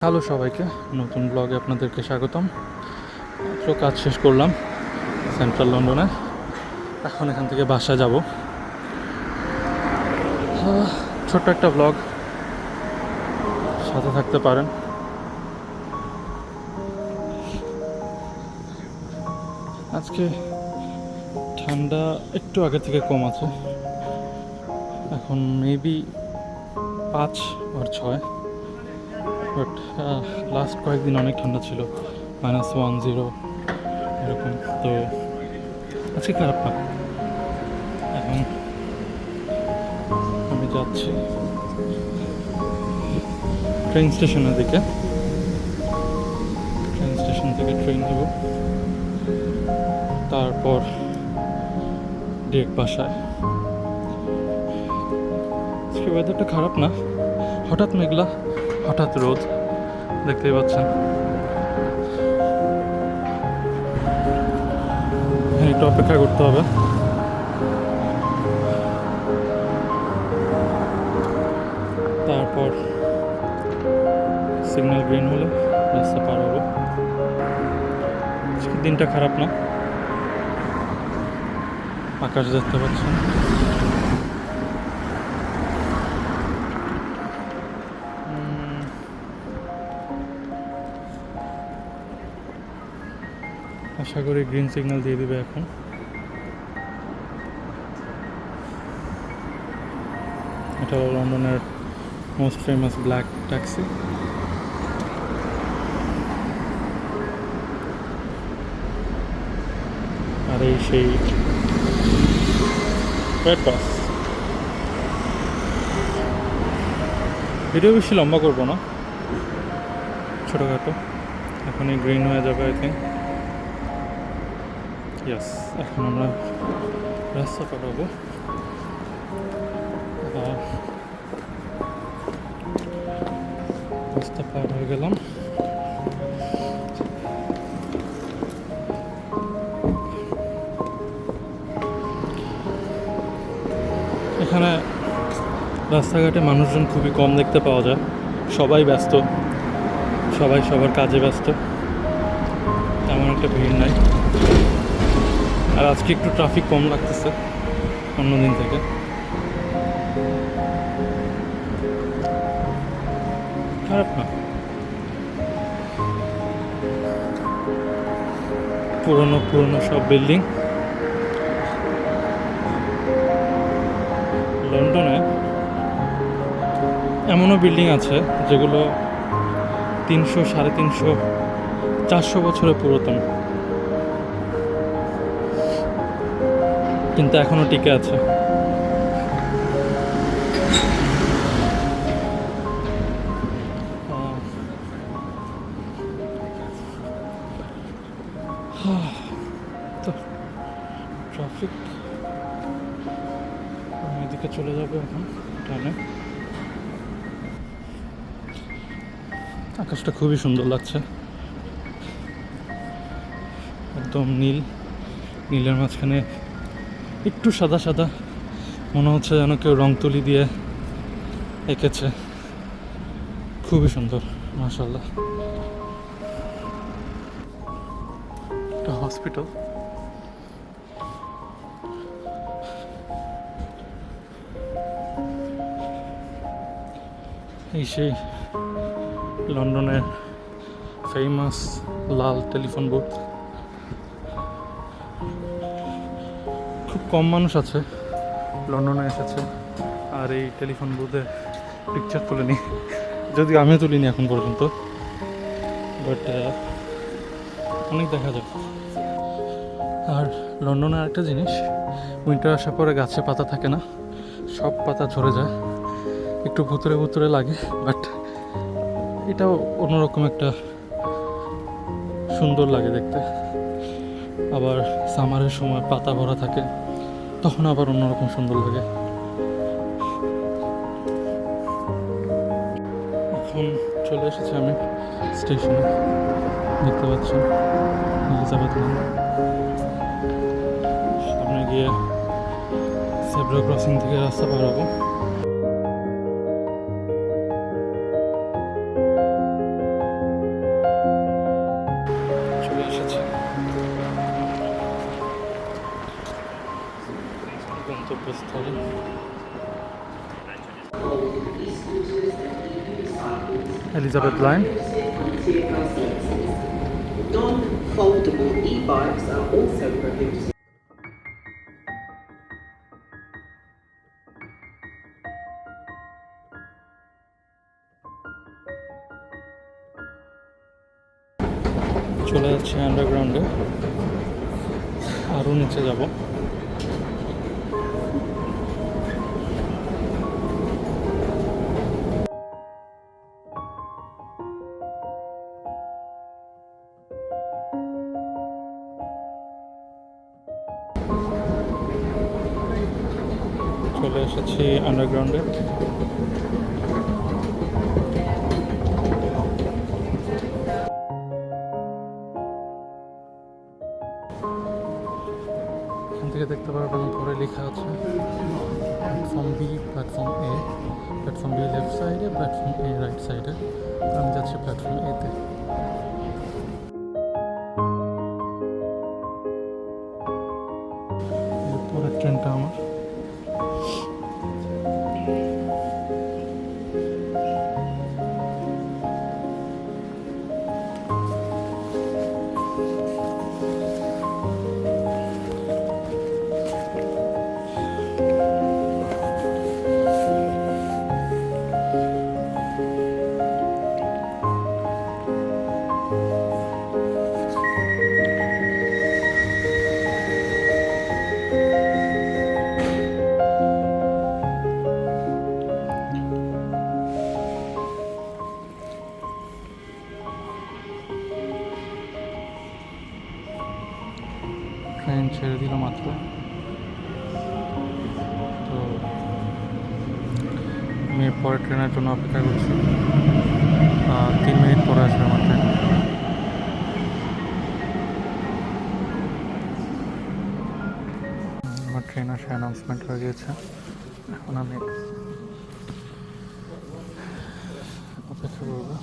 Hello সবাইকে, নতুন ব্লগে আপনাদেরকে স্বাগতম। মাত্র কাজ শেষ করলাম সেন্ট্রাল লন্ডনে। এখন এখান থেকে বাসায় যাব। ছোট্ট একটা ব্লগ, সাথে থাকতে পারেন। আজকে ঠান্ডা একটু আগে থেকে কম আছে, এখন মেবি 5 or 6, বাট লাস্ট কয়েকদিন অনেক ঠান্ডা ছিল, -10 এরকম। তো আজকে খারাপ না। এখন আমি যাচ্ছি ট্রেন স্টেশনের দিকে। ট্রেন স্টেশন থেকে ট্রেন নেব, তারপর ডিরেক্ট বাসায়। আজকে ওয়েদারটা খারাপ না, হঠাৎ মেঘলা, হঠাৎ রোদ, দেখতেই পাচ্ছেন। একটু অপেক্ষা করতে হবে। তারপর সিগন্যাল গ্রিন হলে রাস্তা পার হবো। আজকে দিনটা খারাপ না, আকাশ দেখতে পাচ্ছেন। আশা করি গ্রিন সিগন্যাল দিয়ে দিবে এখন। এটা হলো লন্ডনের মোস্ট ফেমাস ব্ল্যাক ট্যাক্সি। আর এই সেই রেড বাস। ভিডিও বেশি লম্বা করবো না, ছোটোখাটো। এখনই গ্রিন হয়ে যাবে আই থিঙ্ক। ইয়াস, এখন আমরা রাস্তা পাঠাবো। রাস্তা পার হয়ে গেলাম। এখানে রাস্তাঘাটে মানুষজন খুবই কম দেখতে পাওয়া যায়, সবাই ব্যস্ত, সবাই সবার কাজে ব্যস্ত, তেমন একটা ভিড় নাই। আর আজকে একটু ট্রাফিক কম লাগতেছে অন্য দিন থেকে। খারাপ না, পুরনো সব বিল্ডিং। লন্ডনে এমনও বিল্ডিং আছে যেগুলো 300, 350, 400 বছরের পুরাতন, কিন্তু এখনো টিকে আছে। তো ট্রাফিক এদিকে চলে যাবে এখন টানে। আকাশটা খুবই সুন্দর লাগছে, একদম নীল, নীলের মাঝখানে একটু সাদা সাদা, মনে হচ্ছে যেন কেউ রং তুলি দিয়ে এঁকেছে। খুবই সুন্দর, মাশাআল্লাহ। একটা হসপিটাল। এই সেই লন্ডনের ফেমাস লাল টেলিফোন বুথ। খুব কম মানুষ আছে লন্ডনে এসেছে আর এই টেলিফোন বুথে পিকচার তুলেনি, যদিও আমিও তুলিনি এখন পর্যন্ত, বাট অনেক দেখা যায়। আর লন্ডনে আরেকটা জিনিস, উইন্টার আসার পরে গাছে পাতা থাকে না, সব পাতা ঝরে যায়, একটু ভুতুরে লাগে, বাট এটাও অন্যরকম একটা সুন্দর লাগে দেখতে। আবার সামারের সময় পাতা ভরা থাকে, তখন আবার অন্যরকম সুন্দর লাগে। এখন চলে এসেছি আমি স্টেশনে, দেখতে পাচ্ছেন এলিজাবেথ লাইন। সামনে গিয়ে জেব্রা ক্রসিং থেকে রাস্তা পার হবো। গন্তব্যস্থলে। Elizabeth Line. Non-foldable e-bikes are also prohibited. চলে যাচ্ছে আন্ডারগ্রাউন্ডে, আরও নিচে যাব। চলে এসেছি আন্ডারগ্রাউন্ডে। এখান থেকে দেখতে পারবেন উপরে লেখা আছে platform B, platform A. Platform B left সাইডে, প্ল্যাটফর্ম এ রাইট সাইডে। আমি যাচ্ছি প্ল্যাটফর্ম এতে। এরপরের ট্রেনটা আমার। ট্রেন ছেড়ে দিল মাত্র, তো আমি পরের ট্রেনের জন্য অপেক্ষা করছি। 3 মিনিট পরে আসবে আমার ট্রেন। আমার ট্রেন আসে অ্যানাউন্সমেন্ট হয়ে গিয়েছে, এখন আমি অপেক্ষা করবো।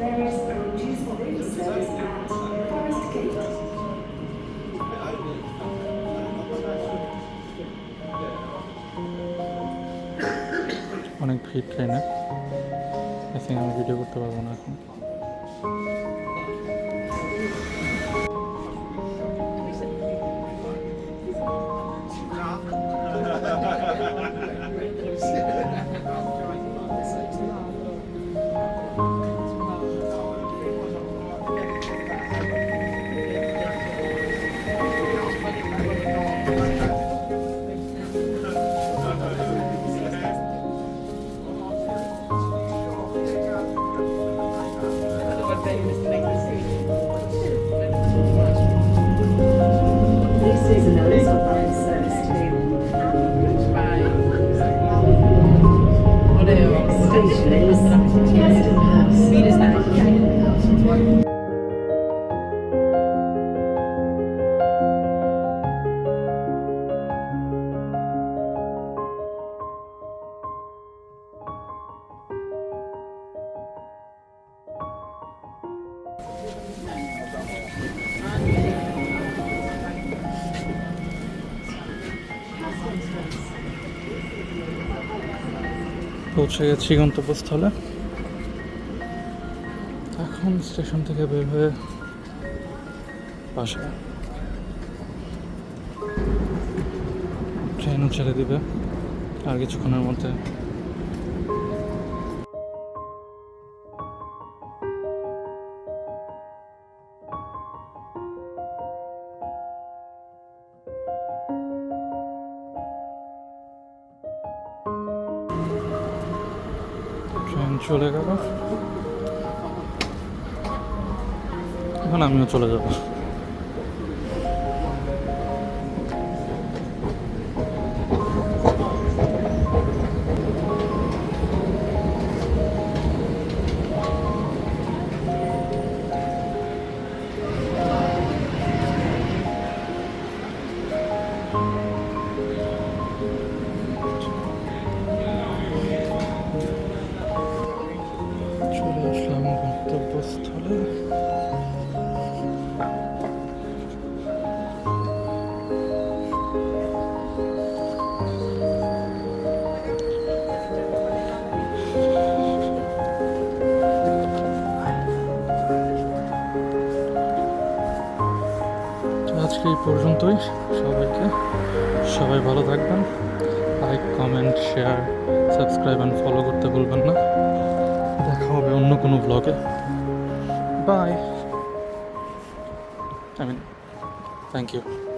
There is a reduced mobility service at Forest Gate. অনেক ভিড় ট্রেনে, আই থিঙ্ক আমি ভিডিও করতে পারবো না এখন। This is an Elizabeth Line service to station is Farringdon House. পৌঁছে গেছি গন্তব্যস্থলে। এখন স্টেশন থেকে বের হয়ে বাসায়। ট্রেনও ছেড়ে দিবে আর কিছুক্ষণের মধ্যে। ট্রেন চলে গেল, এখন আমিও চলে যাব। আজকে এই পর্যন্তই। সবাই ভালো থাকবেন। Like, comment, share, subscribe and follow করতে ভুলবেন না। দেখা হবে অন্য কোনো ব্লগে। বাই। Thank you.